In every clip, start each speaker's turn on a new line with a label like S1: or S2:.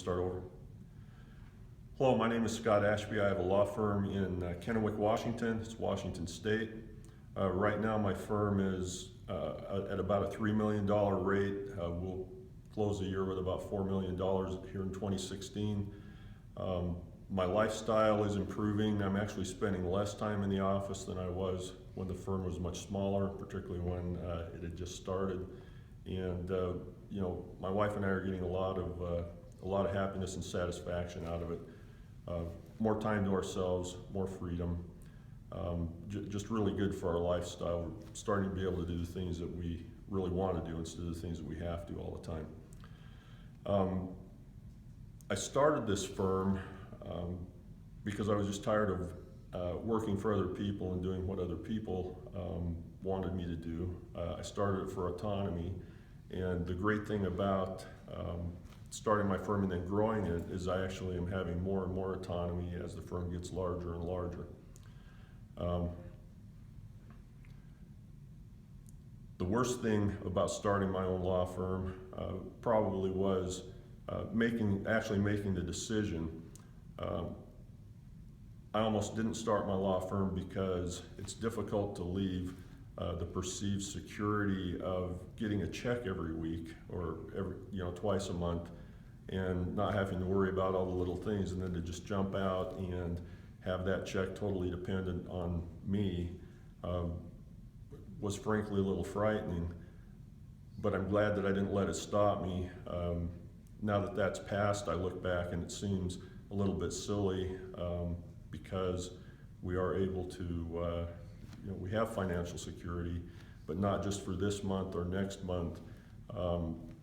S1: start over? Hello, my name is Scott Ashby. I have a law firm in Kennewick, Washington. It's Washington State. Right now my firm is at about a $3 million rate. We'll close the year with about $4 million here in 2016. My lifestyle is improving. I'm actually spending less time in the office than I was when the firm was much smaller, particularly when it had just started. And you know, my wife and I are getting a lot of happiness and satisfaction out of it. More time to ourselves, more freedom, just really good for our lifestyle. We're starting to be able to do the things that we really want to do instead of the things that we have to all the time. I started this firm because I was just tired of working for other people and doing what other people wanted me to do. I started it for autonomy, and the great thing about starting my firm and then growing it is I actually am having more and more autonomy as the firm gets larger and larger. The worst thing about starting my own law firm probably was actually making the decision. I almost didn't start my law firm because it's difficult to leave the perceived security of getting a check every week or twice a month and not having to worry about all the little things, and then to just jump out and have that check totally dependent on me was frankly a little frightening. But I'm glad that I didn't let it stop me. Now that that's passed, I look back and it seems a little bit silly because we are able to, we have financial security, but not just for this month or next month.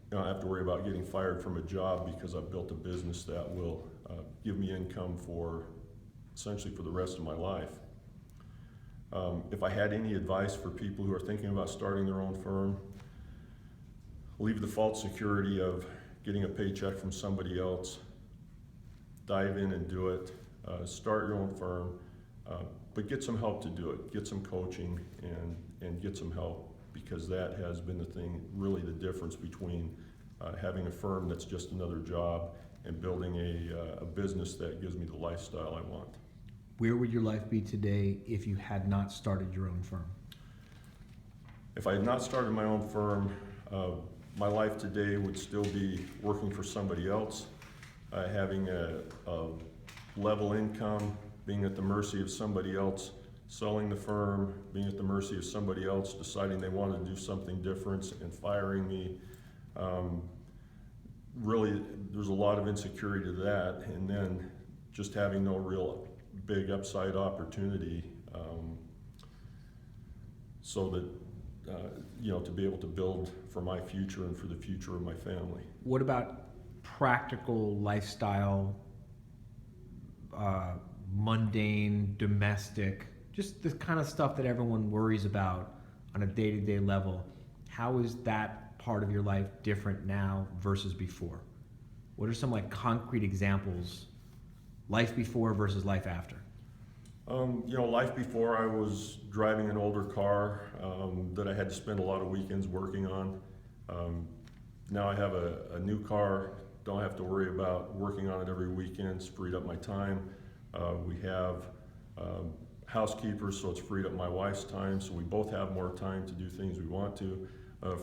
S1: I don't have to worry about getting fired from a job because I've built a business that will give me income essentially for the rest of my life. If I had any advice for people who are thinking about starting their own firm, leave the false security of getting a paycheck from somebody else, dive in and do it, start your own firm, but get some help to do it. Get some coaching and get some help, because that has been the thing, really the difference between having a firm that's just another job and building a business that gives me the lifestyle I want.
S2: Where would your life be today if you had not started your own firm?
S1: If I had not started my own firm, my life today would still be working for somebody else, having a level income, being at the mercy of somebody else, selling the firm, being at the mercy of somebody else, deciding they want to do something different and firing me. Really, there's a lot of insecurity to that, and then just having no real big upside opportunity, so that to be able to build for my future and for the future of my family.
S2: What about practical lifestyle, mundane, domestic, just the kind of stuff that everyone worries about on a day-to-day level? How is that part of your life different now versus before? What are some concrete examples, life before versus life after?
S1: Life before, I was driving an older car that I had to spend a lot of weekends working on. Now I have a new car, don't have to worry about working on it every weekend. It's freed up my time. We have housekeepers, so it's freed up my wife's time, so we both have more time to do things we want to.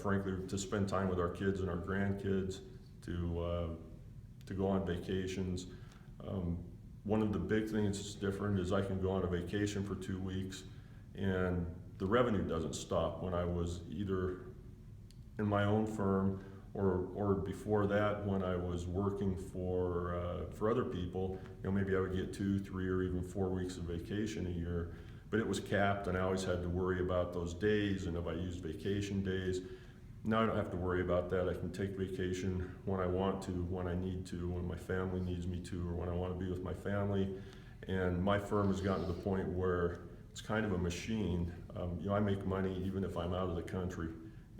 S1: Frankly, to spend time with our kids and our grandkids, to go on vacations. One of the big things that's different is I can go on a vacation for 2 weeks and the revenue doesn't stop. When I was either in my own firm or before that, when I was working for other people, maybe I would get 2, 3, or even 4 weeks of vacation a year, but it was capped and I always had to worry about those days and if I used vacation days. Now I don't have to worry about that. I can take vacation when I want to, when I need to, when my family needs me to, or when I want to be with my family. And my firm has gotten to the point where it's kind of a machine. I make money even if I'm out of the country.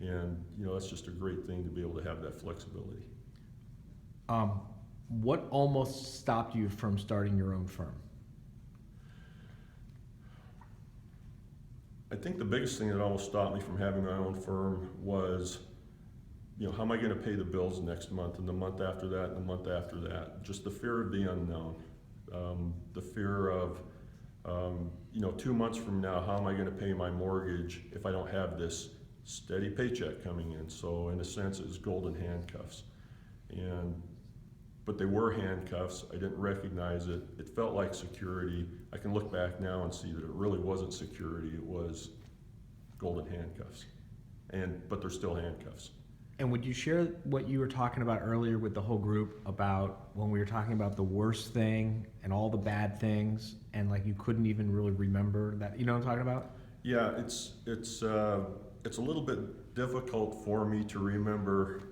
S1: And that's just a great thing to be able to have that flexibility.
S2: What almost stopped you from starting your own firm?
S1: I think the biggest thing that almost stopped me from having my own firm was how am I going to pay the bills next month and the month after that and the month after that? Just the fear of the unknown, the fear of, 2 months from now, how am I going to pay my mortgage if I don't have this steady paycheck coming in? So in a sense, it was golden handcuffs. But they were handcuffs. I didn't recognize it. It felt like security. I can look back now and see that it really wasn't security. It was golden handcuffs. But they're still handcuffs.
S2: And would you share what you were talking about earlier with the whole group about when we were talking about the worst thing and all the bad things, and like you couldn't even really remember that? You know what I'm talking about?
S1: Yeah, it's a little bit difficult for me to remember.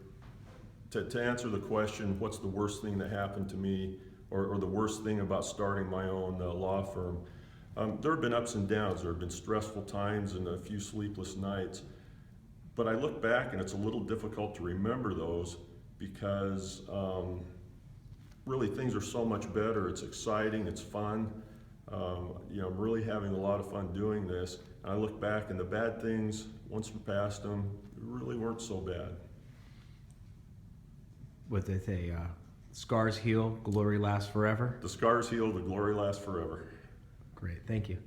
S1: To answer the question, what's the worst thing that happened to me, or the worst thing about starting my own law firm? There have been ups and downs. There have been stressful times and a few sleepless nights. But I look back and it's a little difficult to remember those because really things are so much better. It's exciting, it's fun. I'm really having a lot of fun doing this. And I look back and the bad things, once we're past them, really weren't so bad.
S2: What they say, scars heal, glory lasts forever.
S1: The scars heal, the glory lasts forever.
S2: Great, thank you.